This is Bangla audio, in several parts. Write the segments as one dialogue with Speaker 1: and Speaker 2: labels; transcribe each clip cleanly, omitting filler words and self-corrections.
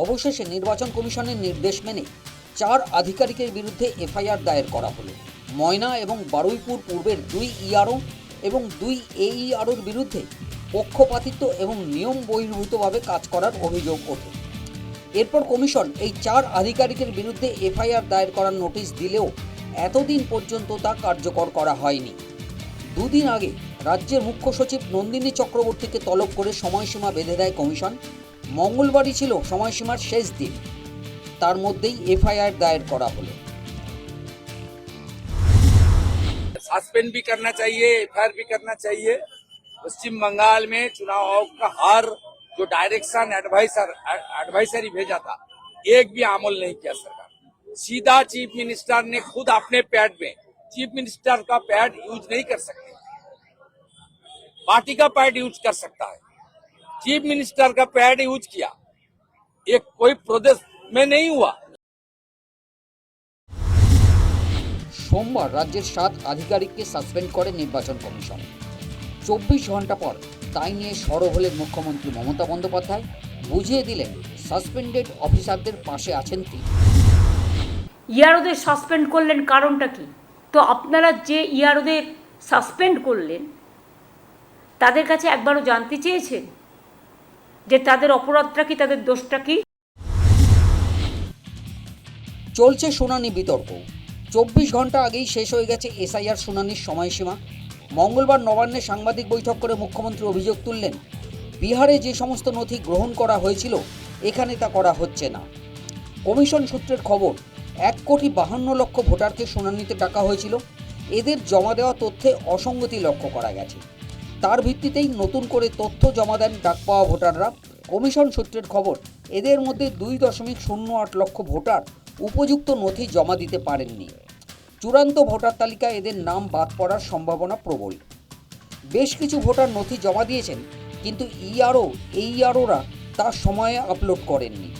Speaker 1: অবশেষে নির্বাচন কমিশনের নির্দেশ মেনে 4 আধিকারিকের বিরুদ্ধে এফআইআর দায়ের করা হলো। ময়না এবং বারুইপুর পূর্বের 2 ইআরও এবং 2 এইআরওর বিরুদ্ধে পক্ষপাতিত্ব এবং নিয়ম বহির্ভূতভাবে কাজ করার অভিযোগ ওঠে। এরপর কমিশন এই 4 আধিকারিকের বিরুদ্ধে এফআইআর দায়ের করার নোটিশ দিলেও এতদিন পর্যন্ত তা কার্যকর করা হয়নি। দুদিন আগে রাজ্যের মুখ্য সচিব নন্দিনী চক্রবর্তীকে তলব করে সময়সীমা বেঁধে দেয় কমিশন। মঙ্গলবারই ছিল সময়সীমার শেষ দিন, তার মধ্যেই এফআইআর দায়ের করা হলো।
Speaker 2: सस्पेंड भी करना चाहिए, एफआईआर भी करना चाहिए। पश्चिम बंगाल में चुनाव आयोग का हर जो डायरेक्शन एडवाइजरी भेजा था, एक भी अमल नहीं किया सरकार। सीधा चीफ मिनिस्टर ने खुद अपने पैड में, चीफ मिनिस्टर का पैड यूज नहीं कर सकते, पार्टी का पैड यूज कर सकता है। चीफ मिनिस्टर का पैड यूज किया, एक कोई प्रदेश में नहीं हुआ।
Speaker 1: সোমবার রাজ্যের 7 আধিকারিককে সাসপেন্ড করে নির্বাচন কমিশন। 24 ঘন্টা পর তাই নিয়ে সরব হলেন মুখ্যমন্ত্রী মমতা বন্দ্যোপাধ্যায়। বুঝিয়ে দিলেন সাসপেন্ডেড অফিসারদের পাশে আছেন তিনি।
Speaker 3: ইআরওদের সাসপেন্ড করলেন, কারণটা কি? তো আপনারা যে ইআরওদের সাসপেন্ড করলেন তাদের কাছে একবারও জানতে চেয়েছেন যে তাদের অপরাধটা কি, তাদের দোষটা কি?
Speaker 1: চলছে শুনানি বিতর্ক। 24 ঘন্টা আগেই শেষ হয়ে গেছে এসআইআর শুনানির সময়সীমা। মঙ্গলবার নবান্নে সাংবাদিক বৈঠক করে মুখ্যমন্ত্রী অভিযোগ তুললেন, বিহারে যে সমস্ত নথি গ্রহণ করা হয়েছিল এখানে তা করা হচ্ছে না। কমিশন সূত্রের খবর, 1,52,00,000 ভোটারকে শুনানিতে ডাকা হয়েছিল। এদের জমা দেওয়া তথ্যে অসঙ্গতি লক্ষ্য করা গেছে। তার ভিত্তিতেই নতুন করে তথ্য জমা দেন ডাক পাওয়া ভোটাররা। কমিশন সূত্রের খবর, এদের মধ্যে 2.08 লক্ষ ভোটার উপযুক্ত নথি জমা দিতে পারেননি। চূড়ান্ত ভোটার তালিকায় এদের নাম বাদ পড়ার সম্ভাবনা প্রবল। বেশ কিছু ভোটার নথি জমা দিয়েছেন, কিন্তু এইআরওরা তার সময়ে আপলোড করেননি।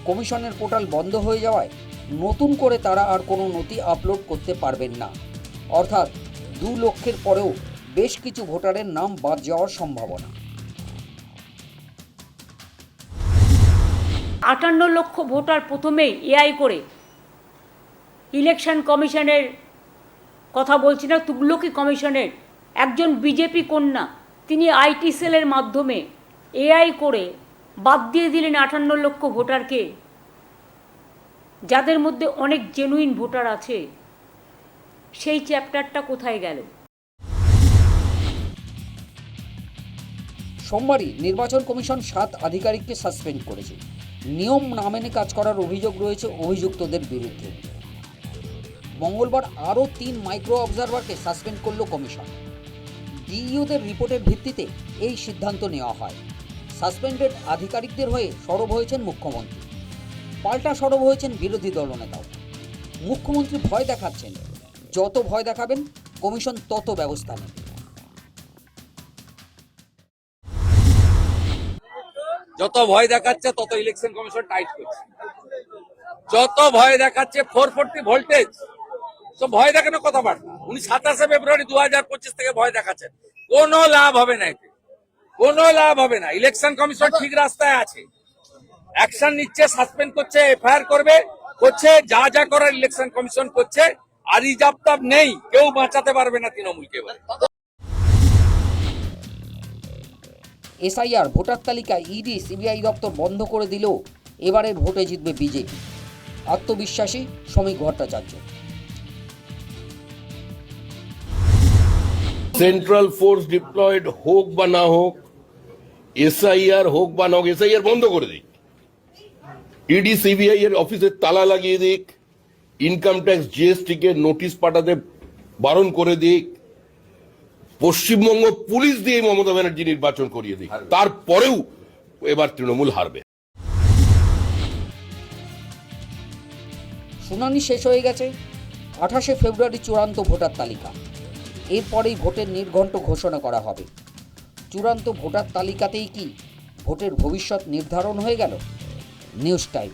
Speaker 1: কমিশনের পোর্টাল বন্ধ হয়ে যাওয়ায় নতুন করে তারা আর কোনো নথি আপলোড করতে পারবেন না। অর্থাৎ 2 লক্ষের পরেও বেশ কিছু ভোটারের নাম বাদ যাওয়ার সম্ভাবনা।
Speaker 3: 58 লক্ষ ভোটার প্রথমেই এআই করে ইলেকশন কমিশনের কথা বলছি না, তুগলকি কমিশনের একজন বিজেপি কন্যা, তিনি আইটি সেলের মাধ্যমে এআই করে বাদ দিয়ে দিলেন 58 লক্ষ ভোটারকে, যাদের মধ্যে অনেক জেনুইন ভোটার আছে। সেই চ্যাপ্টারটা কোথায় গেল?
Speaker 1: সোমবারই নির্বাচন কমিশন 7 আধিকারিককে সাসপেন্ড করেছে। নিয়ম না মেনে কাজ করার অভিযোগ রয়েছে অভিযুক্তদের বিরুদ্ধে। মঙ্গলবার আরও 3 মাইক্রো অবজারভারকে সাসপেন্ড করল কমিশন। ডিইওদের রিপোর্টের ভিত্তিতে এই সিদ্ধান্ত নেওয়া হয়। সাসপেন্ডেড আধিকারিকদের হয়ে সরব হয়েছেন মুখ্যমন্ত্রী, পাল্টা সরব হয়েছেন বিরোধী দলনেতাও। মুখ্যমন্ত্রী ভয় দেখাচ্ছেন, যত ভয় দেখাবেন কমিশন তত ব্যবস্থা নেবে।
Speaker 2: যত ভয় দেখাচ্ছে তত ইলেকশন কমিশন টাইট করছে। যত ভয় দেখাচ্ছে 440 ভোল্টেজ, তো ভয় দেখানোর কথাবার্তা। উনি 27 ফেব্রুয়ারি 2025 থেকে ভয় দেখাচ্ছেন, কোনো লাভ হবে না, এতে কোনো লাভ হবে না। ইলেকশন কমিশন ঠিক রাস্তায় আছে, অ্যাকশন নিচ্ছে, সাসপেন্ড করছে, এফআইআর করছে, যা যা করার ইলেকশন কমিশন করছে। আর ইজাবতাব নেই, কেউ বাঁচাতে পারবে না তৃণমূলকে।
Speaker 1: এসআইআর ভোটার তালিকায় ইডি সিবিআই দপ্তর বন্ধ করে দিলেও এবারের ভোটে জিতবে বিজেপি, আত্মবিশ্বাসী শ্রমিক ভট্টাচার্য।
Speaker 4: সেন্ট্রাল ফোর্স ডিপ্লয়েড হোক বা না হোক, এসআইআর হোক বা না হোক, এসআইআর বন্ধ করে দিক। ইডি সিবিআই এর অফিসে তালা লাগিয়ে দিক, ইনকাম ট্যাক্স জিএসটি কে নোটিশ পাঠাতে বারণ করে দিক, পশ্চিমবঙ্গ পুলিশ দিয়ে মমতা ব্যানার্জি নির্বাচন করিয়ে দিক, তারপরেও এবার তৃণমূল হারবে।
Speaker 1: শুনানি শেষ হয়ে গেছে। 28 ফেব্রুয়ারি চূড়ান্ত ভোটার তালিকা। এরপরেই ভোটের নির্ঘণ্ট ঘোষণা করা হবে। চূড়ান্ত ভোটার তালিকাতেই কি ভোটের ভবিষ্যৎ নির্ধারণ হয়ে গেল? News time.